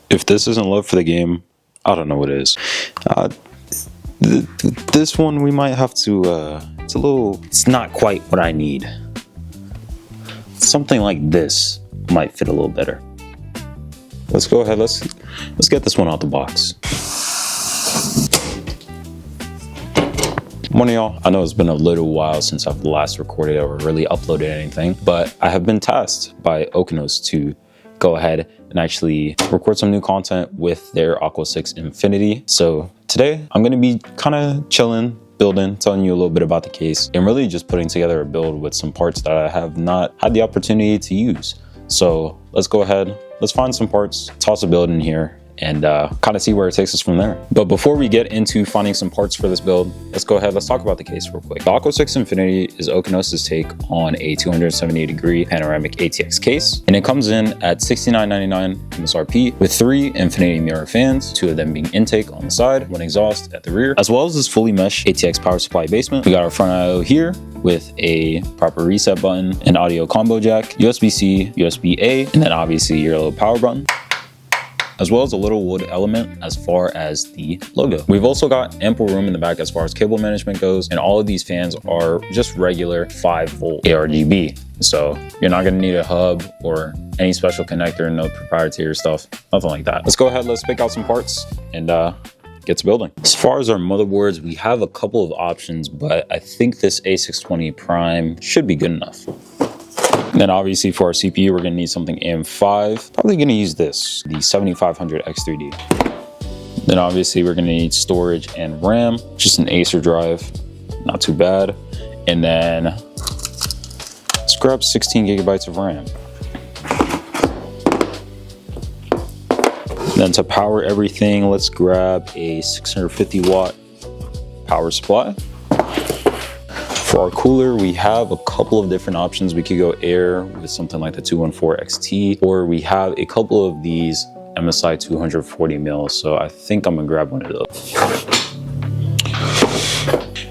If this isn't love for the game, I don't know what is. This one we might have to, it's not quite what I need. Something like this might fit a little better. Let's go ahead, let's get this one out the box. Morning, y'all. I know it's been a little while since I've last recorded or really uploaded anything, but I have been tasked by Okinos to go ahead and actually record some new content with their Aqua 6 Infinity. So today I'm going to be kind of chilling, building, telling you a little bit about the case, and really just putting together a build with some parts that I have not had the opportunity to use. So let's go ahead, let's find some parts, toss a build in here, and kind of see where it takes us from there. But before we get into finding some parts for this build, let's go ahead, let's talk about the case real quick. The Aqua 6 Infinity is Okinos' take on a 270-degree panoramic ATX case, and it comes in at $69.99 MSRP with 3 Infinity mirror fans, 2 of them being intake on the side, 1 exhaust at the rear, as well as this fully mesh ATX power supply basement. We got our front I/O here with a proper reset button, an audio combo jack, USB-C, USB-A, and then obviously your little power button, as well as a little wood element as far as the logo. We've also got ample room in the back as far as cable management goes, and all of these fans are just regular 5-volt ARGB. So you're not gonna need a hub or any special connector, no proprietary stuff, nothing like that. Let's go ahead, let's pick out some parts and get to building. As far as our motherboards, we have a couple of options, but I think this A620 Prime should be good enough. And then obviously for our CPU, we're gonna need something AM5. Probably gonna use this, the 7500 X3D. Then obviously we're gonna need storage and RAM, just an Acer drive, not too bad. And then let's grab 16 gigabytes of RAM. And then to power everything, let's grab a 650 watt power supply. For our cooler, we have a couple of different options. We could go air with something like the 214 XT, or we have a couple of these MSI 240 mil. So I think I'm gonna grab one of those.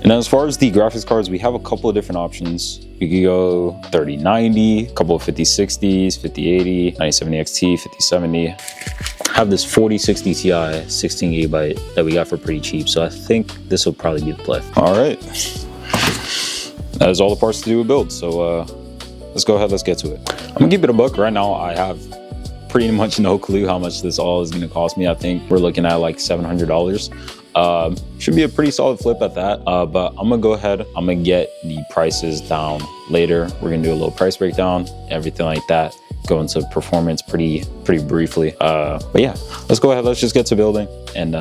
And as far as the graphics cards, we have a couple of different options. We could go 3090, a couple of 5060s, 5080, 9070 XT, 5070. I have this 4060 Ti 16 gigabyte that we got for pretty cheap. So I think this will probably be the play. All right. That is all the parts to do a build, so let's go ahead, let's get to it. I'm gonna keep it a buck. Right now I have pretty much no clue how much this all is gonna cost me. I think we're looking at like $700. Should be a pretty solid flip at that, but I'm gonna go ahead, I'm gonna get the prices down later. We're gonna do a little price breakdown, everything like that, go into performance pretty briefly. But yeah, let's go ahead, let's just get to building, and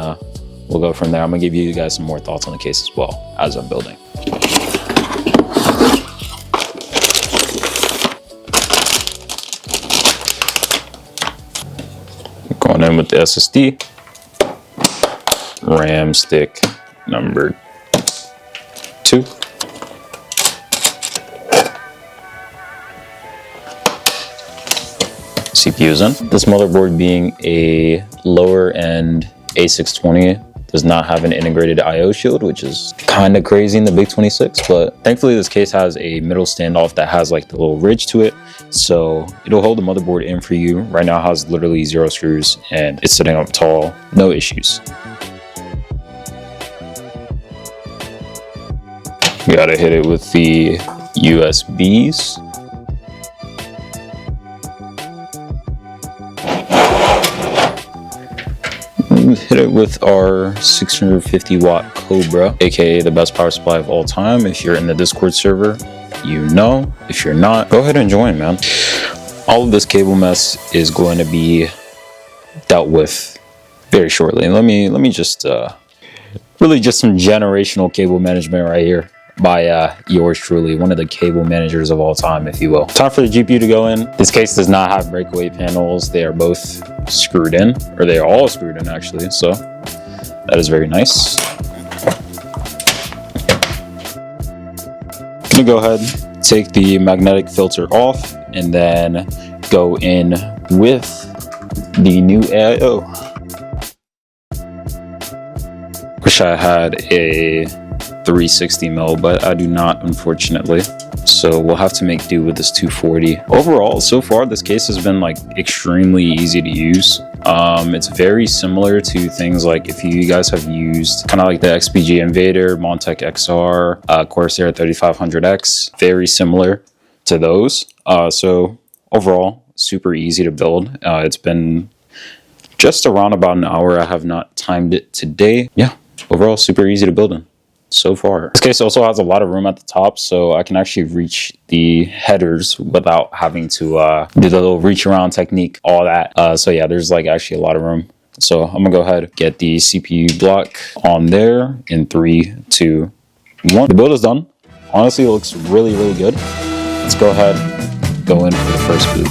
we'll go from there. I'm gonna give you guys some more thoughts on the case as well as I'm building. Going in with the SSD, RAM stick number 2, CPU's in. This motherboard being a lower end A620 does not have an integrated IO shield, which is kind of crazy in the Big 26, but thankfully this case has a middle standoff that has like the little ridge to it, so it'll hold the motherboard in for you. Right now it has literally 0 screws and it's sitting up tall, no issues. We gotta hit it with the USBs. Hit it with our 650 watt Cobra, aka the best power supply of all time. If you're in the Discord server, you know. If you're not, go ahead and join, man. All of this cable mess is going to be dealt with very shortly. And let me just really just some generational cable management right here by yours truly, one of the cable managers of all time, if you will. Time for the GPU to go in. This case does not have breakaway panels. They are both screwed in, or they are all screwed in actually, so that is very nice. I'm gonna go ahead, take the magnetic filter off, and then go in with the new AIO. Wish I had a 360 mil, but I do not, unfortunately. So we'll have to make do with this 240. Overall, so far, this case has been like extremely easy to use. It's very similar to things like if you guys have used kind of like the XPG Invader, Montage XR, Corsair 3500X, very similar to those. So overall, super easy to build. It's been just around about an hour. I have not timed it today. Yeah, overall super easy to build in so far. This case also has a lot of room at the top, so I can actually reach the headers without having to do the little reach around technique, all that. So yeah, there's like actually a lot of room. So I'm gonna go ahead, get the CPU block on there in 3, 2, 1. The build is done. Honestly, it looks really, really good. Let's go ahead, go in for the first boot.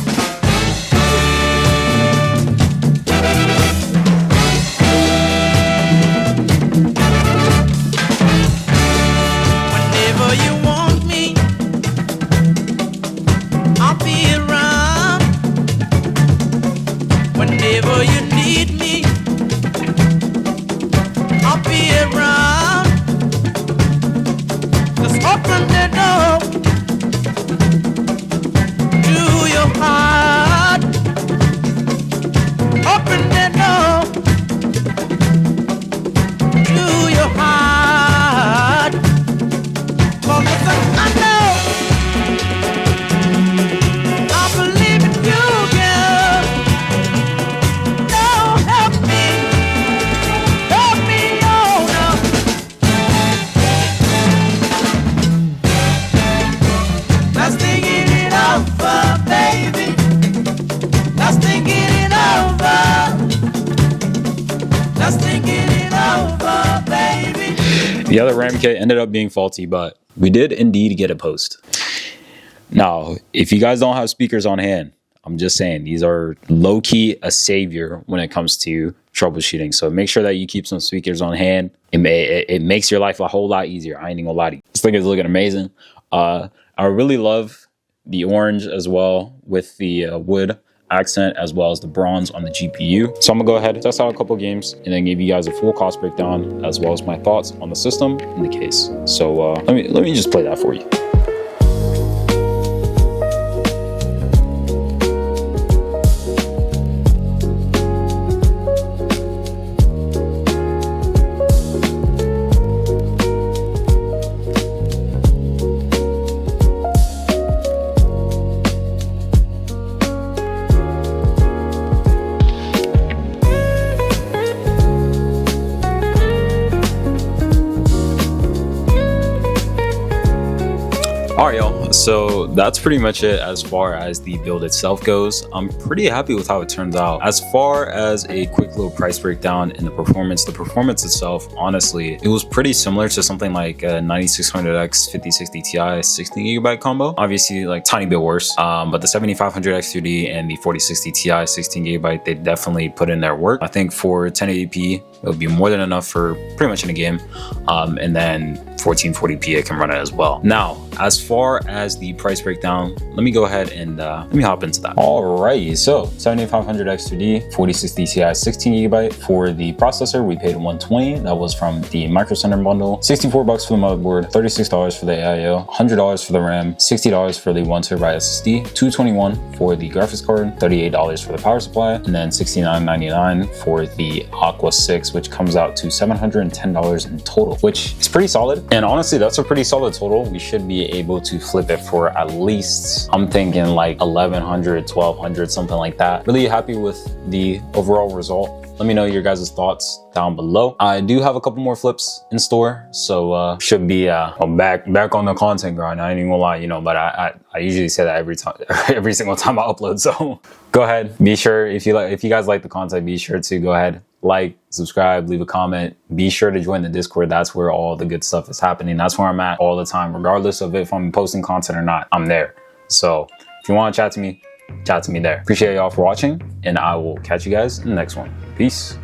The other RAM kit ended up being faulty, but we did indeed get a post. Now, if you guys don't have speakers on hand, I'm just saying these are low-key a savior when it comes to troubleshooting. So make sure that you keep some speakers on hand. It makes your life a whole lot easier. I ain't even gonna lie to you. This thing is looking amazing. I really love the orange as well with the wood accent as well as the bronze on the GPU. So I'm gonna go ahead and test out a couple games and then give you guys a full cost breakdown as well as my thoughts on the system and the case. So let me just play that for you. Alright y'all, so that's pretty much it as far as the build itself goes. I'm pretty happy with how it turns out. As far as a quick little price breakdown and the performance itself, honestly, it was pretty similar to something like a 9600X 5060 Ti 16GB combo. Obviously like tiny bit worse, but the 7500X3D and the 4060 Ti 16GB, they definitely put in their work. I think for 1080p, it would be more than enough for pretty much any game. And then 1440p, it can run it as well. Now, as far as the price breakdown, let me go ahead and let me hop into that. Alrighty, so 7500X2D, 4060 Ti 16GB. For the processor, we paid $120. That was from the Micro Center bundle. $64 for the motherboard, $36 for the AIO, $100 for the RAM, $60 for the 1TB SSD, $221 for the graphics card, $38 for the power supply, and then $69.99 for the Aqua 6, which comes out to $710 in total, which is pretty solid. And honestly, that's a pretty solid total. We should be able to flip it for at least, I'm thinking like 1100, 1200, something like that. Really happy with the overall result. Let me know your guys' thoughts down below. I do have a couple more flips in store, so should be I'm back on the content grind. I ain't even gonna lie, you know, but I usually say that every single time I upload. So go ahead, be sure if you guys like the content, be sure to go ahead, like, subscribe, leave a comment. Be sure to join the Discord. That's where all the good stuff is happening. That's where I'm at all the time, regardless of if I'm posting content or not. I'm there. So if you want to chat to me there. Appreciate y'all for watching, and I will catch you guys in the next one. Peace.